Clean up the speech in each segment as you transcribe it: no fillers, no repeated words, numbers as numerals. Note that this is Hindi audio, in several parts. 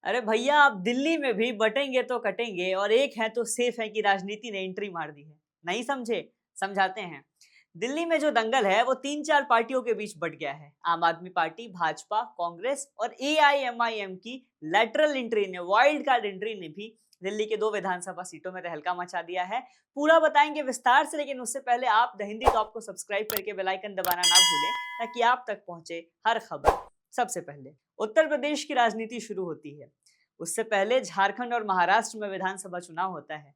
अरे भैया, आप दिल्ली में भी बटेंगे तो कटेंगे और एक है तो सेफ है कि राजनीति ने एंट्री मार दी है। नहीं समझे? समझाते हैं। दिल्ली में जो दंगल है वो 3-4 पार्टियों के बीच बट गया है। आम आदमी पार्टी, भाजपा, कांग्रेस और एआईएमआईएम की लैटरल एंट्री ने, वाइल्ड कार्ड एंट्री ने भी दिल्ली के 2 विधानसभा सीटों में तहलका मचा दिया है। पूरा बताएंगे विस्तार से, लेकिन उससे पहले आप द हिंदी टॉप को सब्सक्राइब करके बेल आइकन दबाना ना भूलें, ताकि आप तक पहुंचे हर खबर सबसे पहले। उत्तर प्रदेश की राजनीति शुरू होती है, उससे पहले झारखंड और महाराष्ट्र में विधानसभा चुनाव होता है।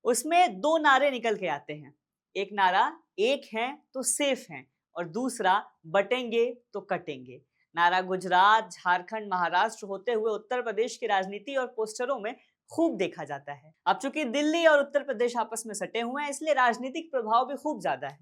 उसमें 2 नारे निकल के आते हैं। एक नारा एक है तो सेफ है और दूसरा बटेंगे तो कटेंगे। नारा गुजरात, झारखंड, महाराष्ट्र होते हुए उत्तर प्रदेश की राजनीति और पोस्टरों में खूब देखा जाता है। अब चूंकि दिल्ली और उत्तर प्रदेश आपस में सटे हुए हैं, इसलिए राजनीतिक प्रभाव भी खूब ज्यादा है।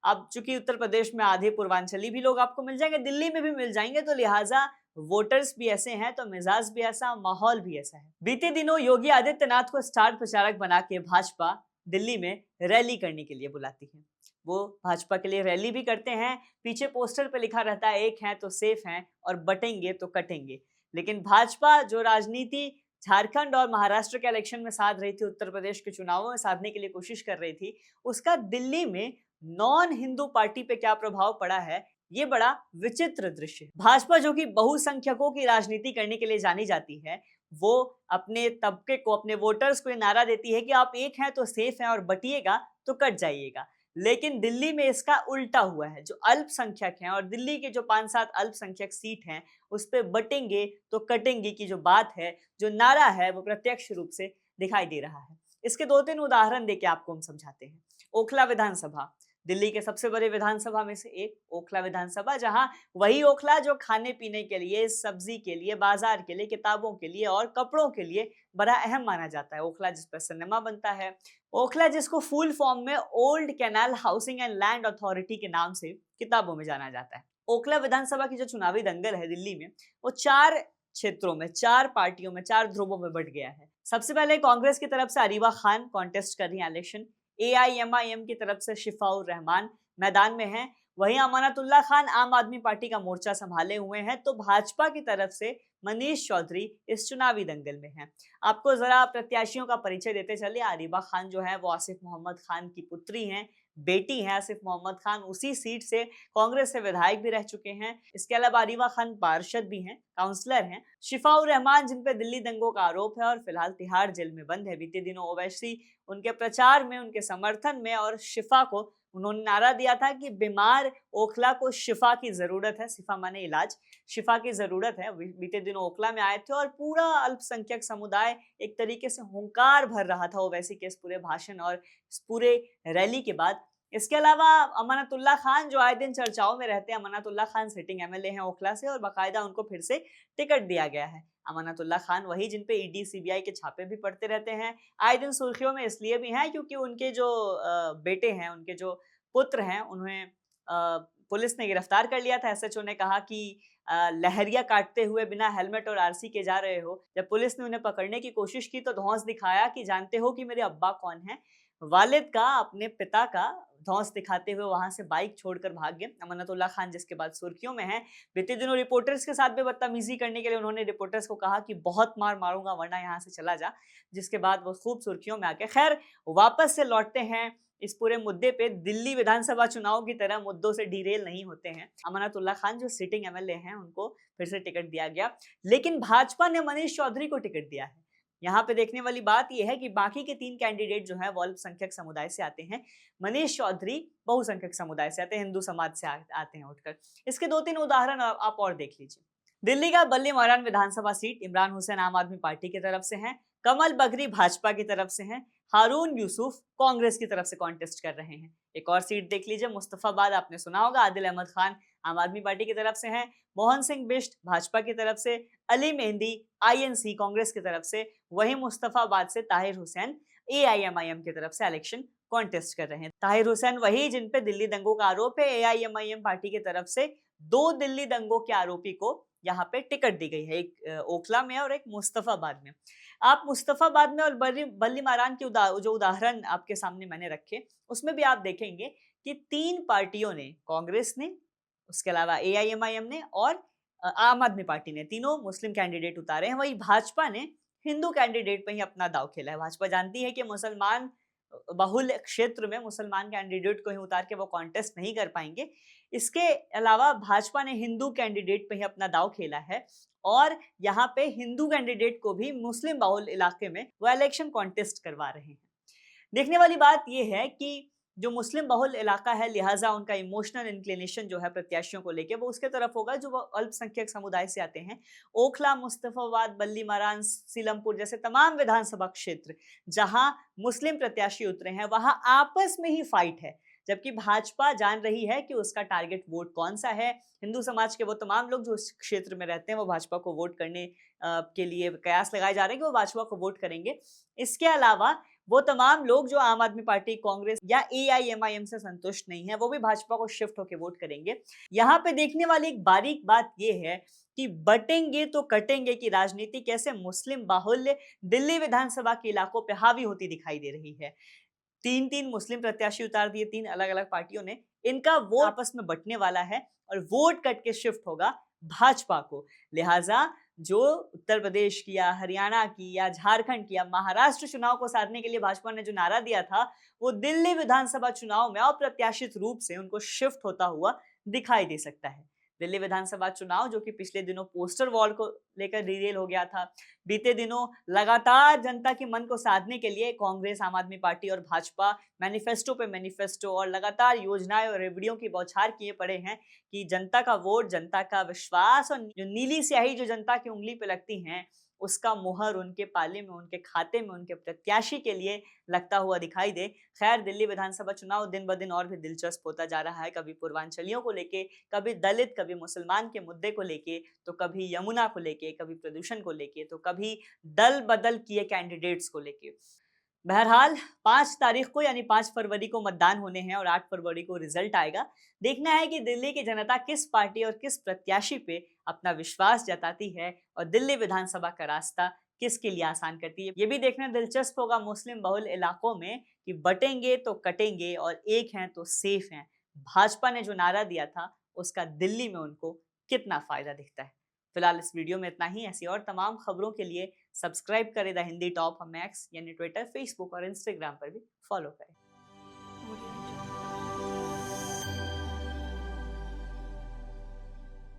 अब चूंकि उत्तर प्रदेश में आधे पूर्वांचली भी लोग आपको मिल जाएंगे, दिल्ली में भी मिल जाएंगे, तो लिहाजा वोटर्स भी ऐसे हैं तो मिजाज भी ऐसा, माहौल भी ऐसा है। बीते दिनों योगी आदित्यनाथ को स्टार प्रचारक बना के भाजपा दिल्ली में रैली करने के लिए बुलाती है। वो भाजपा के लिए रैली भी करते हैं। पीछे पोस्टर पे लिखा रहता है एक है तो सेफ है और बटेंगे तो कटेंगे। लेकिन भाजपा जो राजनीति झारखंड और महाराष्ट्र के इलेक्शन में साध रही थी, उत्तर प्रदेश के चुनावों में साधने के लिए कोशिश कर रही थी, उसका दिल्ली में नॉन हिंदू पार्टी पे क्या प्रभाव पड़ा है, ये बड़ा विचित्र दृश्य है। भाजपा जो कि बहुसंख्यकों की राजनीति करने के लिए जानी जाती है, वो अपने तबके को, अपने वोटर्स को ये नारा देती है कि आप एक हैं तो सेफ हैं और बटिएगा तो कट जाइएगा। लेकिन दिल्ली में इसका उल्टा हुआ है। जो अल्पसंख्यक हैं और दिल्ली के जो 5-7 अल्पसंख्यक सीट हैं, उस पे बटेंगे तो कटेंगे की जो बात है, जो नारा है, वो प्रत्यक्ष रूप से दिखाई दे रहा है। इसके 2-3 उदाहरण देके आपको हम समझाते हैं। ओखला विधानसभा, दिल्ली के सबसे बड़े विधानसभा में से एक ओखला विधानसभा, जहां वही ओखला जो खाने पीने के लिए, सब्जी के लिए, बाजार के लिए, किताबों के लिए और कपड़ों के लिए बड़ा अहम माना जाता है। ओखला जिस पर सिनेमा बनता है, ओखला जिसको फुल फॉर्म में old canal housing and land authority के नाम से किताबों में जाना जाता है। ओखला विधानसभा की जो चुनावी दंगल है दिल्ली में, वो 4 क्षेत्रों में, 4 पार्टियों में, 4 ध्रुवों में बट गया है। सबसे पहले कांग्रेस की तरफ से अरीबा खान कॉन्टेस्ट कर रही है इलेक्शन। एआईएमआईएम की तरफ से शिफाउर रहमान मैदान में हैं। वहीं अमानतुल्लाह खान आम आदमी पार्टी का मोर्चा संभाले हुए हैं, तो भाजपा की तरफ से मनीष चौधरी इस चुनावी दंगल में हैं। आपको जरा प्रत्याशियों का परिचय देते चलिए। अरीबा खान जो है वो आसिफ मोहम्मद खान की पुत्री हैं, बेटी हैं। आसिफ मोहम्मद खान उसी सीट से कांग्रेस से विधायक भी रह चुके हैं। इसके अलावा अरीबा खान पार्षद भी हैं, काउंसलर हैं। शिफाउर रहमान, जिन पे दिल्ली दंगों का आरोप है और फिलहाल तिहाड़ जेल में बंद है, बीते दिनों ओवैसी उनके प्रचार में, उनके समर्थन में और शिफा को उन्होंने नारा दिया था कि बीमार ओखला को शिफा की जरूरत है। शिफा माने इलाज, शिफा की जरूरत है। बीते दिनों ओखला में आए थे और पूरा अल्पसंख्यक समुदाय एक तरीके से हुंकार भर रहा था ओवैसी के इस पूरे भाषण और इस पूरे रैली के बाद। इसके अलावा अमानतुल्लाह खान जो आए दिन चर्चाओं में रहते हैं, अमानतुल्लाह खान सिटिंग एमएलए हैं ओखला से और बाकायदा उनको फिर से टिकट दिया गया है। अमानतुल्लाह खान वही जिन पे ईडी सीबीआई के छापे भी पड़ते रहते हैं, आए दिन सुर्खियों में इसलिए भी हैं क्योंकि उनके जो बेटे हैं, उनके जो पुत्र हैं, उन्हें पुलिस ने गिरफ्तार कर लिया था। एसएचओ ने कहा कि लहरिया काटते हुए बिना हेलमेट और आरसी के जा रहे हो। जब पुलिस ने उन्हें पकड़ने की कोशिश की तो धौंस दिखाया कि जानते हो कि मेरे अब्बा कौन है। वालिद का, अपने पिता का धौंस दिखाते हुए वहां से बाइक छोड़कर भाग गए अमानतुल्लाह खान, जिसके बाद सुर्खियों में है। बीते दिनों रिपोर्टर्स के साथ भी बदतमीजी करने के लिए उन्होंने रिपोर्टर्स को कहा कि बहुत मार मारूंगा वरना यहाँ से चला जा, जिसके बाद वो खूब सुर्खियों में आके, खैर वापस से लौटते हैं इस पूरे मुद्दे पे। दिल्ली विधानसभा चुनाव की तरह मुद्दों से डिरेल नहीं होते हैं। अमानतुल्लाह खान जो सिटिंग एमएलए हैं, उनको फिर से टिकट दिया गया, लेकिन भाजपा ने मनीष चौधरी को टिकट दिया है। यहाँ पे देखने वाली बात यह है कि बाकी के 3 कैंडिडेट जो है वो अल्पसंख्यक समुदाय से आते हैं। मनीष चौधरी बहुसंख्यक समुदाय से आते हैं, हिंदू समाज से आते हैं उठकर। इसके 2-3 उदाहरण आप और देख लीजिए। दिल्ली का बल्ली मौरान विधानसभा सीट इमरान हुसैन आम आदमी पार्टी की तरफ से हैं, कमल बगरी भाजपा की तरफ से हैं, हारून यूसुफ कांग्रेस की तरफ से कॉन्टेस्ट कर रहे हैं। एक और सीट देख लीजिए, मुस्तफाबाद, आपने सुना होगा, आदिल अहमद खान आम आदमी पार्टी की तरफ से हैं, मोहन सिंह बिष्ट भाजपा की तरफ से, अली मेहंदी आईएनसी कांग्रेस की तरफ से, वहीं मुस्तफाबाद से ताहिर हुसैन एआईएमआईएम की तरफ से इलेक्शन कॉन्टेस्ट कर रहे हैं। ताहिर हुसैन वही जिन पे दिल्ली दंगों का आरोप है। एआईएमआईएम पार्टी की तरफ से 2 दिल्ली दंगों के आरोपी को यहाँ पे टिकट दी गई है, एक ओखला में और एक मुस्तफाबाद में। आप मुस्तफाबाद में और बल्ली मारान की जो उदाहरण आपके सामने मैंने रखे, उसमें भी आप देखेंगे कि 3 पार्टियों ने, कांग्रेस ने, उसके अलावा एआईएमआईएम ने और आम आदमी पार्टी ने तीनों मुस्लिम कैंडिडेट उतारे हैं, वही भाजपा ने हिंदू कैंडिडेट पे ही अपना दाव खेला है। भाजपा जानती है कि मुसलमान बहुल क्षेत्र में मुसलमान कैंडिडेट को ही उतार के वो कॉन्टेस्ट नहीं कर पाएंगे। इसके अलावा भाजपा ने हिंदू कैंडिडेट पे ही अपना दाव खेला है और यहाँ पे हिंदू कैंडिडेट को भी मुस्लिम बहुल इलाके में वो इलेक्शन कॉन्टेस्ट करवा रहे हैं। देखने वाली बात यह है कि जो मुस्लिम बहुल इलाका है, लिहाजा उनका इमोशनल इंक्लिनेशन जो है प्रत्याशियों को लेके वो उसके तरफ होगा जो वो अल्पसंख्यक समुदाय से आते हैं। ओखला, मुस्तफाबाद, बल्ली मारान, सीलमपुर जैसे तमाम विधानसभा क्षेत्र जहां मुस्लिम प्रत्याशी उतरे हैं, वहां आपस में ही फाइट है। जबकि भाजपा जान रही है कि उसका टारगेट वोट कौन सा है। हिंदू समाज के वो तमाम लोग जो उस क्षेत्र में रहते हैं वो भाजपा को वोट करने के लिए कयास लगाए जा रहे हैं कि वो भाजपा को वोट करेंगे। इसके अलावा वो तमाम लोग जो आम आदमी पार्टी, कांग्रेस या AIMIM से संतुष्ट नहीं है, वो भी भाजपा को शिफ्ट होकर वोट करेंगे। यहाँ पे देखने वाली एक बारीक बात यह है कि बटेंगे तो कटेंगे की राजनीति कैसे मुस्लिम बाहुल्य दिल्ली विधानसभा के इलाकों पे हावी होती दिखाई दे रही है। तीन मुस्लिम प्रत्याशी उतार दिए, 3 अलग अलग पार्टियों ने। इनका वोट आपस में बंटने वाला है और वोट कट के शिफ्ट होगा भाजपा को। लिहाजा जो उत्तर प्रदेश की या हरियाणा की या झारखंड की या महाराष्ट्र चुनाव को साधने के लिए भाजपा ने जो नारा दिया था, वो दिल्ली विधानसभा चुनाव में अप्रत्याशित रूप से उनको शिफ्ट होता हुआ दिखाई दे सकता है। दिल्ली विधानसभा चुनाव जो कि पिछले दिनों पोस्टर वॉर को लेकर डिरेल हो गया था, बीते दिनों लगातार जनता के मन को साधने के लिए कांग्रेस, आम आदमी पार्टी और भाजपा मैनिफेस्टो पे मैनिफेस्टो और लगातार योजनाएं और रेवड़ियों की बौछार किए पड़े हैं कि जनता का वोट, जनता का विश्वास और जो नीली स्याही जो जनता की उंगली पे लगती हैं, उसका मुहर उनके पाले में, उनके खाते में, उनके प्रत्याशी के लिए लगता हुआ दिखाई दे। खैर, दिल्ली विधानसभा चुनाव दिन ब दिन और भी दिलचस्प होता जा रहा है। कभी पूर्वांचलियों को लेके, कभी दलित, कभी मुसलमान के मुद्दे को लेके, तो कभी यमुना को लेके, कभी प्रदूषण को लेके, तो कभी दल बदल किए कैंडिडेट्स को लेके। बहरहाल 5 तारीख को यानी 5 फरवरी को मतदान होने हैं और 8 फरवरी को रिजल्ट आएगा। देखना है कि दिल्ली की जनता किस पार्टी और किस प्रत्याशी पे अपना विश्वास जताती है और दिल्ली विधानसभा का रास्ता किसके लिए आसान करती है। ये भी देखना दिलचस्प होगा मुस्लिम बहुल इलाकों में कि बटेंगे तो कटेंगे और एक हैं तो सेफ हैं। भाजपा ने जो नारा दिया था उसका दिल्ली में उनको कितना फायदा दिखता है। फिलहाल इस वीडियो में इतना ही। ऐसी और तमाम खबरों के लिए सब्सक्राइब करें द हिंदी टॉप, हम एक्स यानी ट्विटर, फेसबुक और इंस्टाग्राम पर भी फॉलो करें।